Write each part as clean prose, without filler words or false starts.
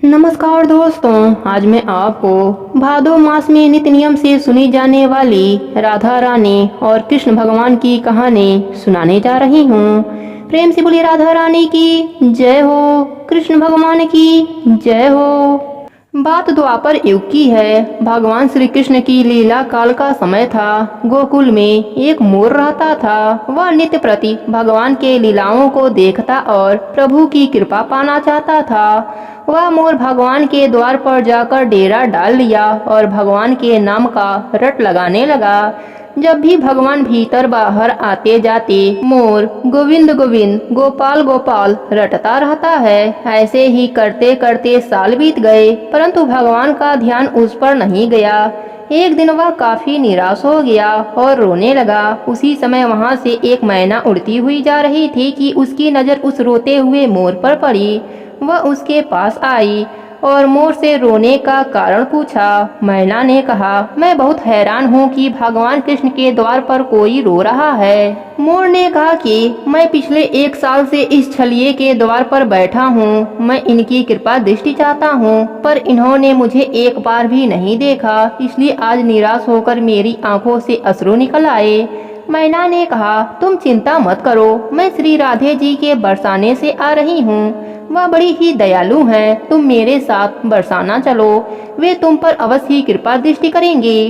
नमस्कार दोस्तों, आज मैं आपको भादो मास में नित्य नियम से सुनी जाने वाली राधा रानी और कृष्ण भगवान की कहानी सुनाने जा रही हूँ। प्रेम से बोलिए राधा रानी की जय हो, कृष्ण भगवान की जय हो। बात द्वापर युग की है। भगवान श्री कृष्ण की लीला काल का समय था। गोकुल में एक मोर रहता था। वह नित्य प्रति भगवान के लीलाओं को देखता और प्रभु की कृपा पाना चाहता था। वह मोर भगवान के द्वार पर जाकर डेरा डाल लिया और भगवान के नाम का रट लगाने लगा। जब भी भगवान भीतर बाहर आते जाते मोर गोविंद गोविंद गोपाल गोपाल रटता रहता है। ऐसे ही करते करते साल बीत गए, परंतु भगवान का ध्यान उस पर नहीं गया। एक दिन वह काफी निराश हो गया और रोने लगा। उसी समय वहां से एक मैना उड़ती हुई जा रही थी कि उसकी नजर उस रोते हुए मोर पर पड़ी। वह उसके पास आई और मोर से रोने का कारण पूछा। मैना ने कहा, मैं बहुत हैरान हूँ कि भगवान कृष्ण के द्वार पर कोई रो रहा है। मोर ने कहा कि मैं पिछले 1 साल से इस छलिए के द्वार पर बैठा हूँ। मैं इनकी कृपा दृष्टि चाहता हूँ, पर इन्होंने मुझे एक बार भी नहीं देखा, इसलिए आज निराश होकर मेरी आंखों से अश्रु निकल आए। मैना ने कहा, तुम चिंता मत करो, मैं श्री राधे जी के बरसाने से आ रही हूँ। वह बड़ी ही दयालु हैं। तुम मेरे साथ बरसाना चलो, वे तुम पर अवश्य ही कृपा दृष्टि करेंगे।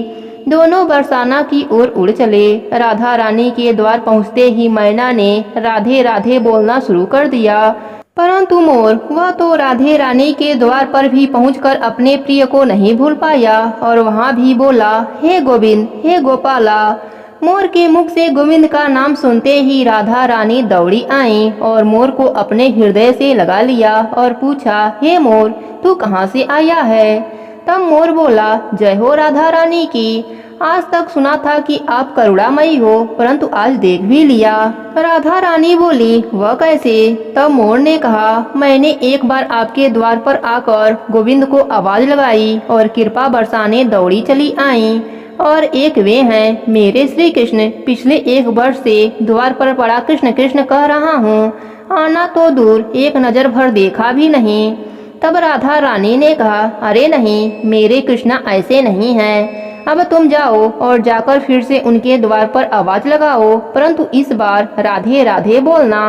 दोनों बरसाना की ओर उड़ चले। राधा रानी के द्वार पहुँचते ही मैना ने राधे राधे बोलना शुरू कर दिया, परंतु मोर वह तो राधे रानी के द्वार पर भी पहुंचकर अपने प्रिय को नहीं भूल पाया और वहां भी बोला, हे गोविंद हे गोपाला। मोर के मुख से गोविंद का नाम सुनते ही राधा रानी दौड़ी आई और मोर को अपने हृदय से लगा लिया और पूछा, हे मोर, तू कहाँ से आया है? तब मोर बोला, जय हो राधा रानी की। आज तक सुना था कि आप करुणामयी हो, परंतु आज देख भी लिया। राधा रानी बोली, वह कैसे? तब मोर ने कहा, मैंने एक बार आपके द्वार पर आकर गोविंद को आवाज लगाई और कृपा बरसाने दौड़ी चली आई, और एक वे हैं मेरे श्री कृष्ण। पिछले 1 वर्ष से द्वार पर पड़ा कृष्ण कृष्ण कह रहा हूँ, आना तो दूर एक नजर भर देखा भी नहीं। तब राधा रानी ने कहा, अरे नहीं, मेरे कृष्णा ऐसे नहीं हैं। अब तुम जाओ और जाकर फिर से उनके द्वार पर आवाज लगाओ, परंतु इस बार राधे राधे बोलना।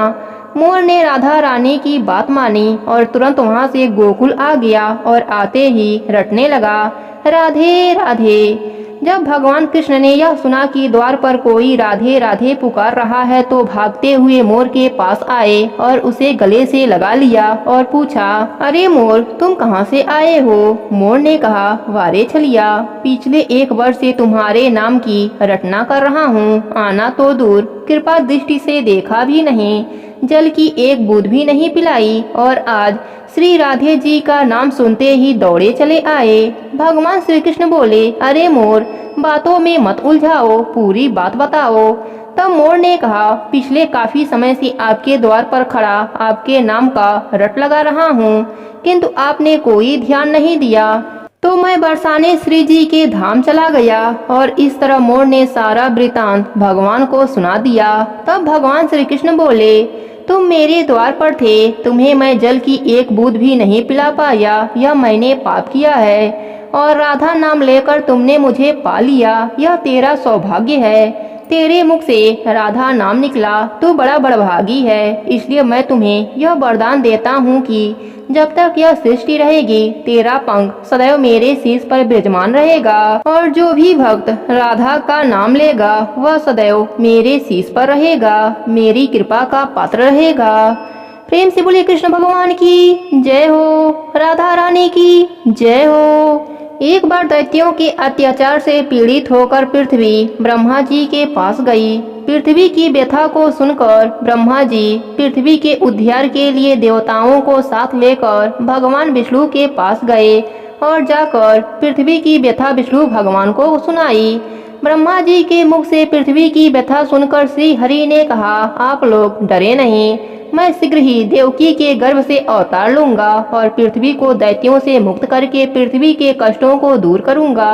मोर ने राधा रानी की बात मानी और तुरंत वहाँ से गोकुल आ गया और आते ही रटने लगा, राधे राधे। जब भगवान कृष्ण ने यह सुना कि द्वार पर कोई राधे राधे पुकार रहा है, तो भागते हुए मोर के पास आए और उसे गले से लगा लिया और पूछा, अरे मोर, तुम कहाँ से आए हो? मोर ने कहा, वारे छलिया, पिछले 1 वर्ष से तुम्हारे नाम की रटना कर रहा हूँ। आना तो दूर कृपा दृष्टि से देखा भी नहीं, जल की एक बूंद भी नहीं पिलाई, और आज श्री राधे जी का नाम सुनते ही दौड़े चले आए। भगवान श्री कृष्ण बोले, अरे मोर, बातों में मत उलझाओ, पूरी बात बताओ। तब मोर ने कहा, पिछले काफी समय से आपके द्वार पर खड़ा आपके नाम का रट लगा रहा हूँ, किंतु आपने कोई ध्यान नहीं दिया, तो मैं बरसाने श्री जी के धाम चला गया। और इस तरह मोर ने सारा वृतांत भगवान को सुना दिया। तब भगवान श्री कृष्ण बोले, तुम मेरे द्वार पर थे, तुम्हें मैं जल की एक बूंद भी नहीं पिला पाया, यह मैंने पाप किया है। और राधा नाम लेकर तुमने मुझे पा लिया, यह तेरा सौभाग्य है। तेरे मुख से राधा नाम निकला, तू बड़ा बड़भागी है। इसलिए मैं तुम्हें यह वरदान देता हूँ कि जब तक यह सृष्टि रहेगी, तेरा पंख सदैव मेरे शीश पर विराजमान रहेगा, और जो भी भक्त राधा का नाम लेगा वह सदैव मेरे शीश पर रहेगा, मेरी कृपा का पात्र रहेगा। प्रेम से बोलिए कृष्ण भगवान की जय हो, राधा रानी की जय हो। एक बार दैत्यों के अत्याचार से पीड़ित होकर पृथ्वी ब्रह्मा जी के पास गई। पृथ्वी की व्यथा को सुनकर ब्रह्मा जी पृथ्वी के उद्धार के लिए देवताओं को साथ लेकर भगवान विष्णु के पास गए और जाकर पृथ्वी की व्यथा विष्णु भगवान को सुनाई। ब्रह्मा जी के मुख से पृथ्वी की व्यथा सुनकर श्री हरि ने कहा, आप लोग डरे नहीं, मैं शीघ्र ही देवकी के गर्भ से अवतार लूंगा और पृथ्वी को दैत्यों से मुक्त करके पृथ्वी के कष्टों को दूर करूंगा,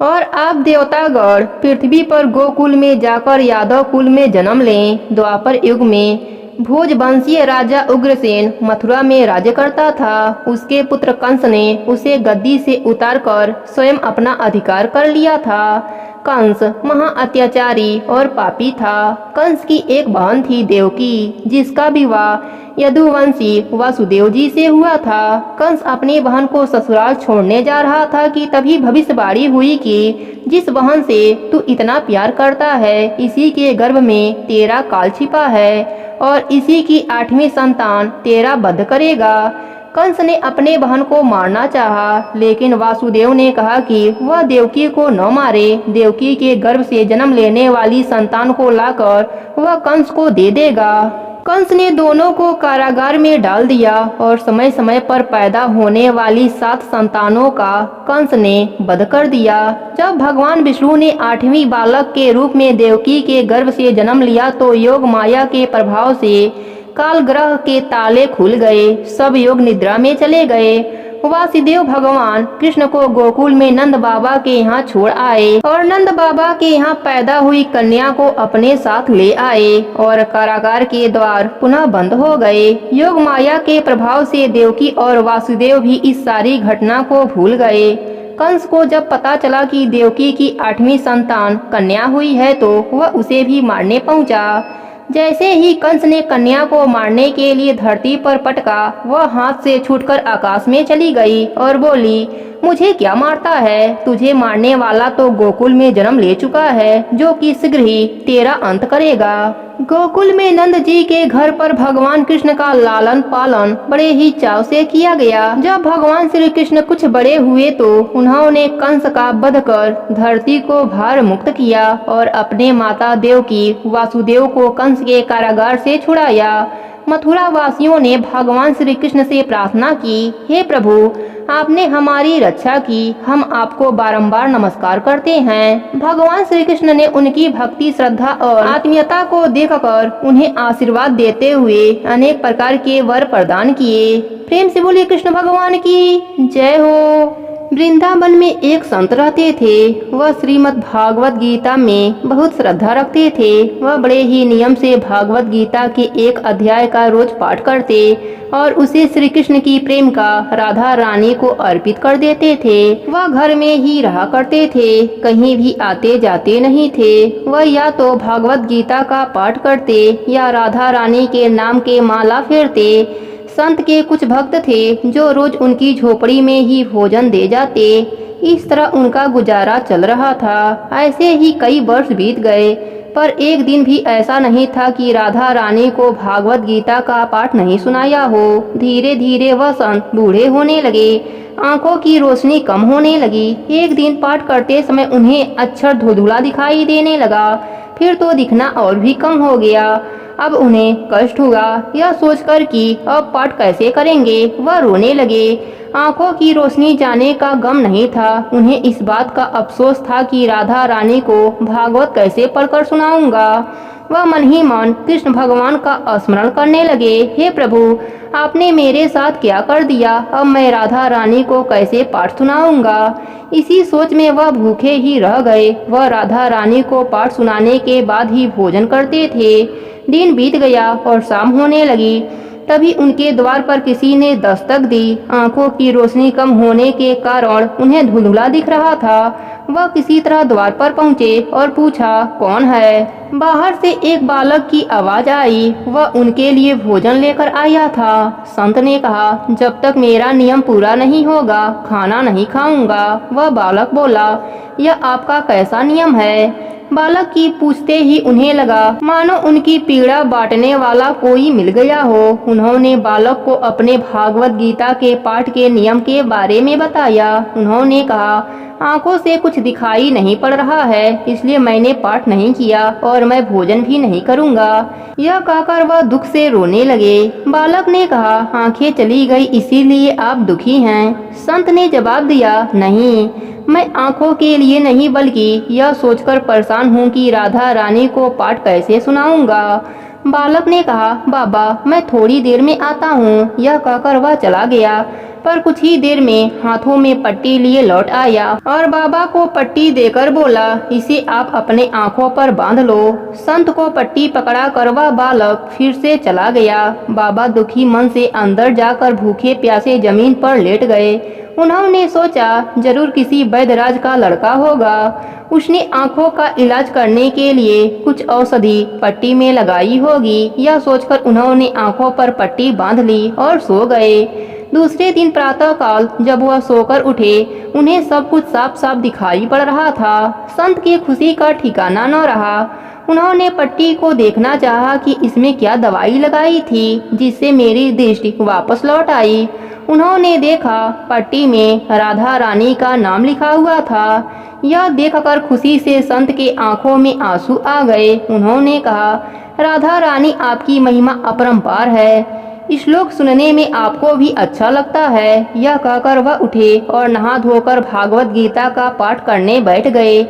और आप देवतागण पृथ्वी पर गोकुल में जाकर यादव कुल में जन्म लें। द्वापर युग में भोजवंशीय राजा उग्रसेन मथुरा में राज्य करता था। उसके पुत्र कंस ने उसे गद्दी से उतारकर स्वयं अपना अधिकार कर लिया था। कंस महा अत्याचारी और पापी था। कंस की एक बहन थी देवकी, जिसका विवाह यदुवंशी वासुदेव जी से हुआ था। कंस अपनी बहन को ससुराल छोड़ने जा रहा था कि तभी भविष्यवाणी हुई कि जिस बहन से तू इतना प्यार करता है, इसी के गर्भ में तेरा काल छिपा है और इसी की 8वीं संतान तेरा वध करेगा। कंस ने अपने बहन को मारना चाहा, लेकिन वासुदेव ने कहा कि वह देवकी को न मारे। देवकी के गर्भ से जन्म लेने वाली संतान को लाकर वह कंस को दे देगा। कंस ने दोनों को कारागार में डाल दिया और समय समय पर पैदा होने वाली 7 संतानों का कंस ने वध कर दिया। जब भगवान विष्णु ने 8वीं बालक के रूप में देवकी के गर्भ से जन्म लिया तो योग माया के प्रभाव से काल ग्रह के ताले खुल गए। सब योग निद्रा में चले गए। वासुदेव भगवान कृष्ण को गोकुल में नंद बाबा के यहाँ छोड़ आए और नंद बाबा के यहाँ पैदा हुई कन्या को अपने साथ ले आए और कारागार के द्वार पुनः बंद हो गए। योग माया के प्रभाव से देवकी और वासुदेव भी इस सारी घटना को भूल गए। कंस को जब पता चला कि देवकी की 8वीं संतान कन्या हुई है तो वह उसे भी मारने पहुंचा। जैसे ही कंस ने कन्या को मारने के लिए धरती पर पटका, वह हाथ से छूटकर आकाश में चली गई और बोली, मुझे क्या मारता है? तुझे मारने वाला तो गोकुल में जन्म ले चुका है, जो कि शीघ्र ही तेरा अंत करेगा। गोकुल में नंद जी के घर पर भगवान कृष्ण का लालन पालन बड़े ही चाव से किया गया। जब भगवान श्री कृष्ण कुछ बड़े हुए तो उन्होंने कंस का वध कर धरती को भार मुक्त किया और अपने माता देवकी वासुदेव को कंस के कारागार से छुड़ाया। मथुरा वासियों ने भगवान श्री कृष्ण से प्रार्थना की, हे प्रभु, आपने हमारी रक्षा की, हम आपको बारंबार नमस्कार करते हैं। भगवान श्री कृष्ण ने उनकी भक्ति, श्रद्धा और आत्मीयता को देखकर उन्हें आशीर्वाद देते हुए अनेक प्रकार के वर प्रदान किए। प्रेम से बोलिए कृष्ण भगवान की जय हो। वृंदावन में एक संत रहते थे। वह श्रीमद् भागवत गीता में बहुत श्रद्धा रखते थे। वह बड़े ही नियम से भागवत गीता के एक अध्याय का रोज पाठ करते और उसे श्री कृष्ण की प्रेम का राधा रानी को अर्पित कर देते थे। वह घर में ही रहा करते थे, कहीं भी आते जाते नहीं थे। वह या तो भागवत गीता का पाठ करते या राधा रानी के नाम के माला फेरते। संत के कुछ भक्त थे जो रोज उनकी झोपड़ी में ही भोजन दे जाते। इस तरह उनका गुजारा चल रहा था। ऐसे ही कई वर्ष बीत गए, पर एक दिन भी ऐसा नहीं था कि राधा रानी को भागवत गीता का पाठ नहीं सुनाया हो। धीरे धीरे वह संत बूढ़े होने लगे, आंखों की रोशनी कम होने लगी। एक दिन पाठ करते समय उन्हें अक्षर धुंधला दिखाई देने लगा, फिर तो दिखना और भी कम हो गया। अब उन्हें कष्ट हुआ, यह सोचकर कि अब पाठ कैसे करेंगे। वह रोने लगे। आंखों की रोशनी जाने का गम नहीं था, उन्हें इस बात का अफसोस था कि राधा रानी को भागवत कैसे पढ़कर सुनाऊंगा। वह मन ही मन कृष्ण भगवान का स्मरण करने लगे। हे प्रभु, आपने मेरे साथ क्या कर दिया? अब मैं राधा रानी को कैसे पाठ सुनाऊंगा? इसी सोच में वह भूखे ही रह गए। वह राधा रानी को पाठ सुनाने के बाद ही भोजन करते थे। दिन बीत गया और शाम होने लगी। तभी उनके द्वार पर किसी ने दस्तक दी। आंखों की रोशनी कम होने के कारण उन्हें धुंधला दिख रहा था। वह किसी तरह द्वार पर पहुंचे और पूछा, कौन है? बाहर से एक बालक की आवाज आई। वह उनके लिए भोजन लेकर आया था। संत ने कहा, जब तक मेरा नियम पूरा नहीं होगा खाना नहीं खाऊंगा। वह बालक बोला, यह आपका कैसा नियम है? बालक की पूछते ही उन्हें लगा मानो उनकी पीड़ा बांटने वाला कोई मिल गया हो। उन्होंने बालक को अपने भागवत गीता के पाठ के नियम के बारे में बताया। उन्होंने कहा, आंखों से कुछ दिखाई नहीं पड़ रहा है, इसलिए मैंने पाठ नहीं किया और मैं भोजन भी नहीं करूंगा। यह कहकर वह दुख से रोने लगे। बालक ने कहा, आंखें चली गई इसीलिए आप दुखी हैं? संत ने जवाब दिया, नहीं, मैं आंखों के लिए नहीं बल्कि यह सोचकर परेशान हूँ कि राधा रानी को पाठ कैसे सुनाऊंगा। बालक ने कहा, बाबा मैं थोड़ी देर में आता हूँ। यह कहकर वह चला गया। पर कुछ ही देर में हाथों में पट्टी लिए लौट आया और बाबा को पट्टी देकर बोला, इसे आप अपने आंखों पर बांध लो। संत को पट्टी पकड़ा कर वह बालक फिर से चला गया। बाबा दुखी मन से अंदर जाकर भूखे प्यासे जमीन पर लेट गए। उन्होंने सोचा जरूर किसी वैद्यराज का लड़का होगा। उसने आंखों का इलाज करने के लिए कुछ औषधि पट्टी में लगाई होगी। यह सोचकर उन्होंने आंखों पर पट्टी बांध ली और सो गए। दूसरे दिन प्रातःकाल जब वह सोकर उठे, उन्हें सब कुछ साफ साफ दिखाई पड़ रहा था। संत की खुशी का ठिकाना न रहा। उन्होंने पट्टी को देखना चाहा कि इसमें क्या दवाई लगाई थी जिससे मेरी दृष्टि वापस लौट आई। उन्होंने देखा पट्टी में राधा रानी का नाम लिखा हुआ था। यह देखकर खुशी से संत के आंखों में आंसू आ गए। उन्होंने कहा, राधा रानी आपकी महिमा अपरंपार है। श्लोक सुनने में आपको भी अच्छा लगता है। यह कहकर वह उठे और नहा धोकर भागवत गीता का पाठ करने बैठ गए।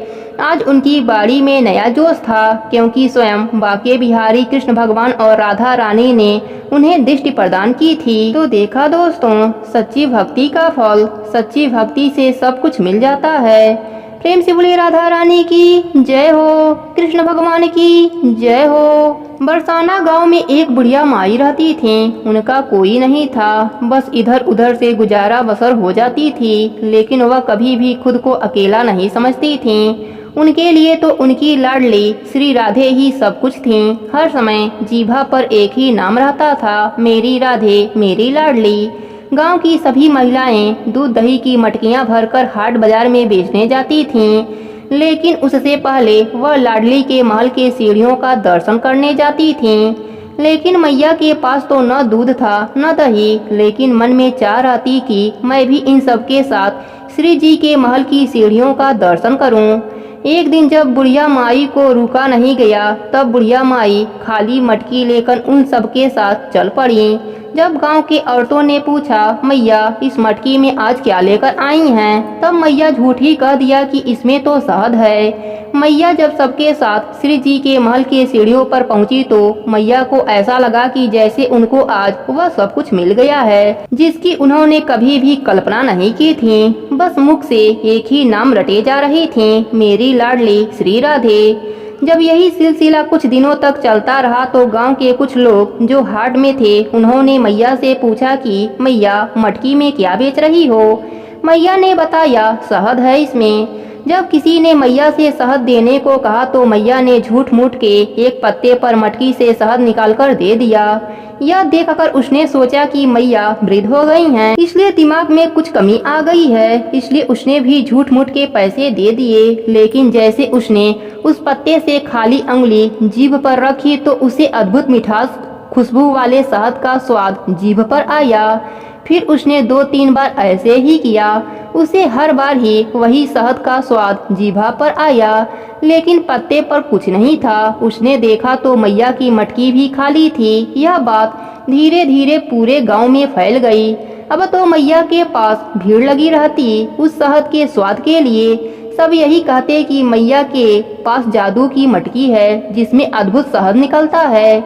आज उनकी बाड़ी में नया जोश था, क्योंकि स्वयं बाके बिहारी कृष्ण भगवान और राधा रानी ने उन्हें दृष्टि प्रदान की थी। तो देखा दोस्तों, सच्ची भक्ति का फल, सच्ची भक्ति से सब कुछ मिल जाता है। प्रेम से बोलिए राधा रानी की जय हो, कृष्ण भगवान की जय हो। बरसाना गांव में एक बुढ़िया माई रहती थी। उनका कोई नहीं था, बस इधर उधर से गुजारा बसर हो जाती थी। लेकिन वह कभी भी खुद को अकेला नहीं समझती थी। उनके लिए तो उनकी लाडली श्री राधे ही सब कुछ थीं। हर समय जीभा पर एक ही नाम रहता था, मेरी राधे मेरी लाडली। गांव की सभी महिलाएं दूध दही की मटकियां भरकर हाट बाजार में बेचने जाती थीं। लेकिन उससे पहले वह लाडली के महल के सीढ़ियों का दर्शन करने जाती थीं। लेकिन मैया के पास तो न दूध था न दही, लेकिन मन में चाह रहती कि मैं भी इन सब के साथ श्री जी के महल की सीढ़ियों का दर्शन करूं। एक दिन जब बुढ़िया माई को रुका नहीं गया, तब बुढ़िया माई खाली मटकी लेकर उन सब के साथ चल पड़ी। जब गांव के औरतों ने पूछा, मैया इस मटकी में आज क्या लेकर आई हैं? तब मैया झूठ ही कह दिया कि इसमें तो शहद है। मैया जब सबके साथ श्री जी के महल के सीढ़ियों पर पहुंची तो मैया को ऐसा लगा कि जैसे उनको आज वह सब कुछ मिल गया है, जिसकी उन्होंने कभी भी कल्पना नहीं की थी। बस मुख से एक ही नाम रटे जा रही थी, मेरी लाडली श्री राधे। जब यही सिलसिला कुछ दिनों तक चलता रहा तो गांव के कुछ लोग जो हाट में थे, उन्होंने मैया से पूछा कि मैया मटकी में क्या बेच रही हो? मैया ने बताया, शहद है इसमें। जब किसी ने मैया से शहद देने को कहा तो मैया ने झूठ मूठ के एक पत्ते पर मटकी से शहद निकालकर दे दिया। यह देखकर उसने सोचा कि मैया वृद्ध हो गई हैं, इसलिए दिमाग में कुछ कमी आ गई है, इसलिए उसने भी झूठ मूठ के पैसे दे दिए। लेकिन जैसे उसने उस पत्ते से खाली अंगुली जीभ पर रखी तो उसे अद्भुत मिठास खुशबू वाले शहद का स्वाद जीभ पर आया। फिर उसने 2-3 बार ऐसे ही किया। उसे हर बार ही वही शहद का स्वाद जीभा पर आया, लेकिन पत्ते पर कुछ नहीं था। उसने देखा तो मैया की मटकी भी खाली थी। यह बात धीरे धीरे पूरे गांव में फैल गई। अब तो मैया के पास भीड़ लगी रहती उस शहद के स्वाद के लिए। सब यही कहते कि मैया के पास जादू की मटकी है जिसमें अद्भुत शहद निकलता है।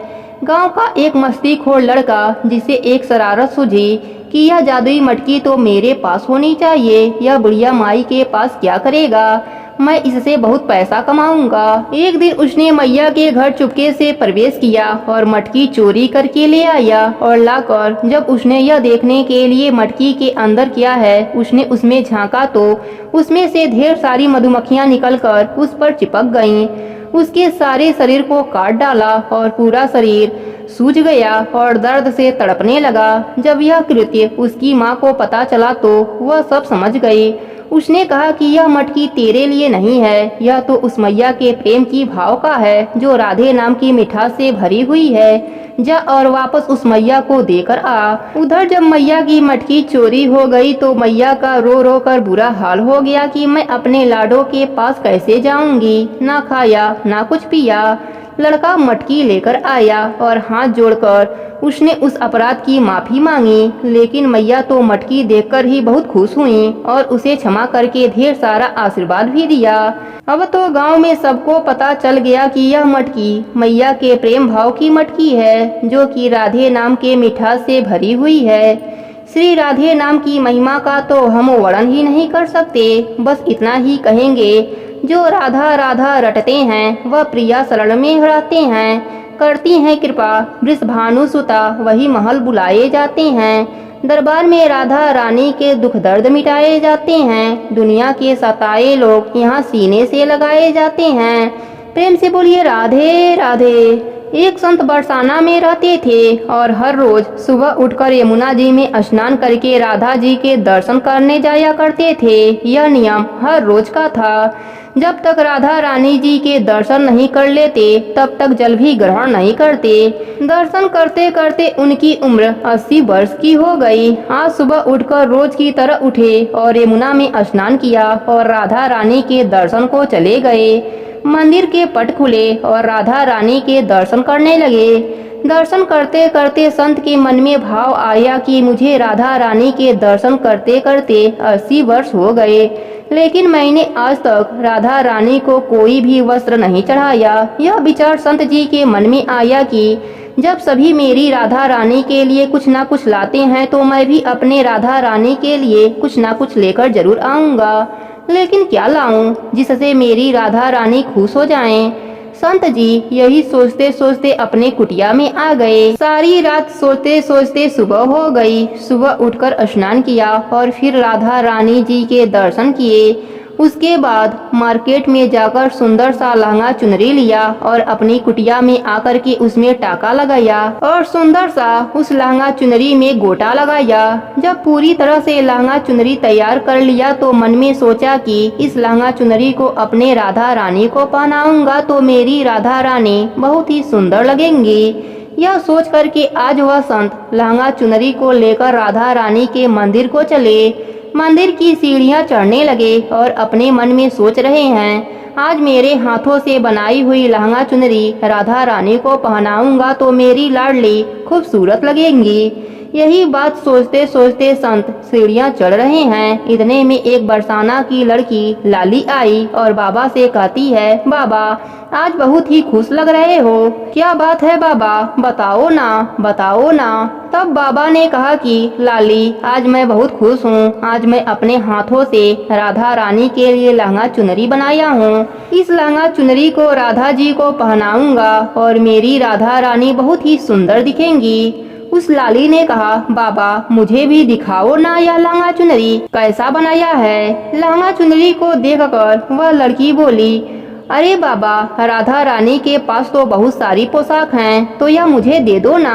गांव का एक मस्तीखोर लड़का, जिसे एक शरारत सूझी कि यह जादुई मटकी तो मेरे पास होनी चाहिए, यह बुढ़िया माई के पास क्या करेगा, मैं इससे बहुत पैसा कमाऊंगा। एक दिन उसने मैया के घर चुपके से प्रवेश किया और मटकी चोरी करके ले आया और लाकर जब उसने यह देखने के लिए मटकी के अंदर क्या है, उसने उसमें झांका तो उसमें से ढेर सारी मधुमक्खियां निकलकर उस पर चिपक गईं। उसके सारे शरीर को काट डाला और पूरा शरीर सूज गया और दर्द से तड़पने लगा। जब यह कृत्य उसकी माँ को पता चला तो वह सब समझ गई। उसने कहा कि यह मटकी तेरे लिए नहीं है, यह तो उस मैया के प्रेम की भाव का है जो राधे नाम की मिठास से भरी हुई है। जा और वापस उस मैया को देकर आ। उधर जब मैया की मटकी चोरी हो गई तो मैया का रो रो कर बुरा हाल हो गया कि मैं अपने लाडो के पास कैसे जाऊंगी। ना खाया ना कुछ पिया। लड़का मटकी लेकर आया और हाथ जोड़कर उसने उस अपराध की माफी मांगी। लेकिन मैया तो मटकी देखकर ही बहुत खुश हुई और उसे क्षमा करके ढेर सारा आशीर्वाद भी दिया। अब तो गांव में सबको पता चल गया कि यह मटकी मैया के प्रेम भाव की मटकी है जो कि राधे नाम के मिठास से भरी हुई है। श्री राधे नाम की महिमा का तो हम वर्णन ही नहीं कर सकते। बस इतना ही कहेंगे, जो राधा राधा रटते हैं वह प्रिया शरण में रहते हैं। करती हैं कृपा वृषभानु सुता, वही महल बुलाए जाते हैं। दरबार में राधा रानी के दुख दर्द मिटाए जाते हैं। दुनिया के सताए लोग यहाँ सीने से लगाए जाते हैं। प्रेम से बोलिए राधे राधे। एक संत बरसाना में रहते थे और हर रोज सुबह उठकर यमुना जी में स्नान करके राधा जी के दर्शन करने जाया करते थे। यह नियम हर रोज का था। जब तक राधा रानी जी के दर्शन नहीं कर लेते तब तक जल भी ग्रहण नहीं करते। दर्शन करते करते उनकी उम्र 80 वर्ष की हो गई। आज सुबह उठकर रोज की तरह उठे और यमुना में स्नान किया और राधा रानी के दर्शन को चले गए। मंदिर के पट खुले और राधा रानी के दर्शन करने लगे। दर्शन करते करते संत के मन में भाव आया कि मुझे राधा रानी के दर्शन करते करते 80 वर्ष हो गए, लेकिन मैंने आज तक राधा रानी को कोई भी वस्त्र नहीं चढ़ाया। यह विचार संत जी के मन में आया कि जब सभी मेरी राधा रानी के लिए कुछ ना कुछ लाते हैं तो मैं भी अपने राधा रानी के लिए कुछ ना कुछ लेकर जरूर आऊंगा। लेकिन क्या लाऊं जिससे मेरी राधा रानी खुश हो जाएं? संत जी यही सोचते सोचते अपने कुटिया में आ गए। सारी रात सोचते सोचते सुबह हो गई। सुबह उठकर स्नान किया और फिर राधा रानी जी के दर्शन किए। उसके बाद मार्केट में जाकर सुंदर सा लहंगा चुनरी लिया और अपनी कुटिया में आकर के उसमें टाका लगाया और सुंदर सा उस लहंगा चुनरी में गोटा लगाया। जब पूरी तरह से लहंगा चुनरी तैयार कर लिया तो मन में सोचा कि इस लहंगा चुनरी को अपने राधा रानी को पहनाऊंगा तो मेरी राधा रानी बहुत ही सुंदर लगेंगी। यह सोच करके आज वह संत लहंगा चुनरी को लेकर राधा रानी के मंदिर को चले। मंदिर की सीढ़ियां चढ़ने लगे और अपने मन में सोच रहे हैं, आज मेरे हाथों से बनाई हुई लहंगा चुनरी राधा रानी को पहनाऊंगा तो मेरी लाडली खूबसूरत लगेंगी। यही बात सोचते सोचते संत सीढ़ियां चढ़ रहे हैं। इतने में एक बरसाना की लड़की लाली आई और बाबा से कहती है, बाबा आज बहुत ही खुश लग रहे हो, क्या बात है बाबा, बताओ ना बताओ ना। तब बाबा ने कहा कि लाली आज मैं बहुत खुश हूँ। आज मैं अपने हाथों से राधा रानी के लिए लहंगा चुनरी बनाया हूँ। इस लहंगा चुनरी को राधा जी को पहनाऊंगा और मेरी राधा रानी बहुत ही सुंदर दिखेंगी। उस लाली ने कहा, बाबा मुझे भी दिखाओ ना यह लहंगा चुनरी कैसा बनाया है। लहंगा चुनरी को देखकर वह लड़की बोली, अरे बाबा राधा रानी के पास तो बहुत सारी पोशाक हैं, तो यह मुझे दे दो ना।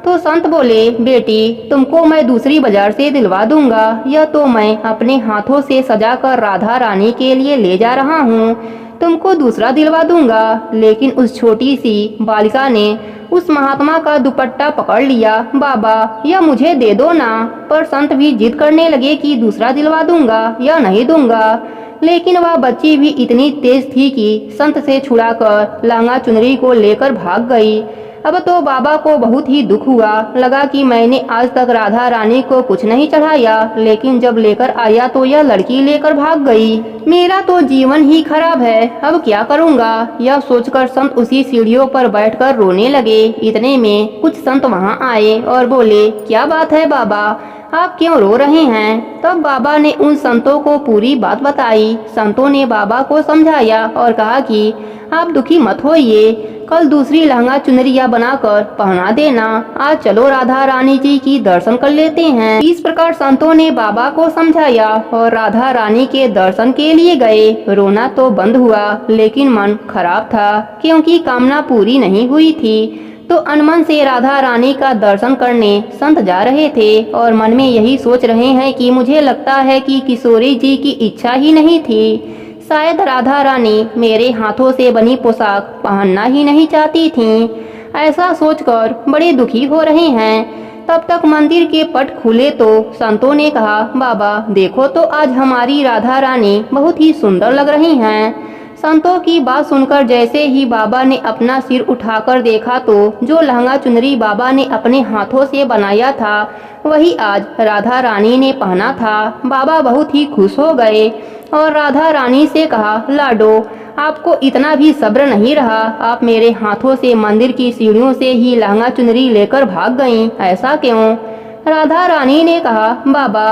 तो संत बोले, बेटी तुमको मैं दूसरी बाजार से दिलवा दूंगा, यह तो मैं अपने हाथों से सजाकर राधा रानी के लिए ले जा रहा हूँ, तुमको दूसरा दिलवा दूंगा। लेकिन उस छोटी सी बालिका ने उस महात्मा का दुपट्टा पकड़ लिया, बाबा यह मुझे दे दो ना। पर संत भी जिद करने लगे कि दूसरा दिलवा दूंगा या नहीं दूंगा। लेकिन वह बच्ची भी इतनी तेज थी कि संत से छुड़ाकर लहंगा चुनरी को लेकर भाग गई। अब तो बाबा को बहुत ही दुख हुआ, लगा कि मैंने आज तक राधा रानी को कुछ नहीं चढ़ाया, लेकिन जब लेकर आया तो यह लड़की लेकर भाग गई। मेरा तो जीवन ही खराब है, अब क्या करूँगा। यह सोचकर संत उसी सीढ़ियों पर बैठकर रोने लगे। इतने में कुछ संत वहाँ आए और बोले, क्या बात है बाबा, आप क्यों रो रहे हैं। तब बाबा ने उन संतों को पूरी बात बताई। संतों ने बाबा को समझाया और कहा कि आप दुखी मत होइए, कल दूसरी लहंगा चुनरिया बनाकर पहना देना। आज चलो राधा रानी जी की दर्शन कर लेते हैं। इस प्रकार संतों ने बाबा को समझाया और राधा रानी के दर्शन के लिए गए। रोना तो बंद हुआ, लेकिन मन खराब था क्योंकि कामना पूरी नहीं हुई थी। तो अनमन से राधा रानी का दर्शन करने संत जा रहे थे और मन में यही सोच रहे हैं कि मुझे लगता है कि किशोरी जी की इच्छा ही नहीं थी। शायद राधा रानी मेरे हाथों से बनी पोशाक पहनना ही नहीं चाहती थीं। ऐसा सोचकर बड़े दुखी हो रहे हैं। तब तक मंदिर के पट खुले तो संतों ने कहा, बाबा देखो तो आज हमारी राधा रानी बहुत ही सुंदर लग रही हैं। संतों की बात सुनकर जैसे ही बाबा ने अपना सिर उठाकर देखा तो जो लहंगा चुनरी बाबा ने अपने हाथों से बनाया था वही आज राधा रानी ने पहना था। बाबा बहुत ही खुश हो गए और राधा रानी से कहा, लाडो आपको इतना भी सब्र नहीं रहा, आप मेरे हाथों से मंदिर की सीढ़ियों से ही लहंगा चुनरी लेकर भाग गईं, ऐसा क्यों। राधा रानी ने कहा, बाबा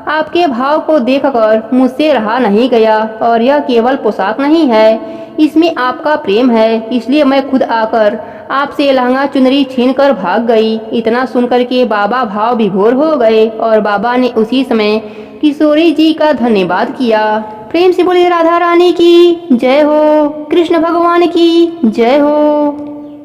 आपके भाव को देखकर मुझसे रहा नहीं गया और यह केवल पोशाक नहीं है, इसमें आपका प्रेम है, इसलिए मैं खुद आकर आपसे लहंगा चुनरी छीन कर भाग गई। इतना सुनकर के बाबा भाव विभोर हो गए और बाबा ने उसी समय किशोरी जी का धन्यवाद किया। प्रेम से बोले राधा रानी की जय हो, कृष्ण भगवान की जय हो।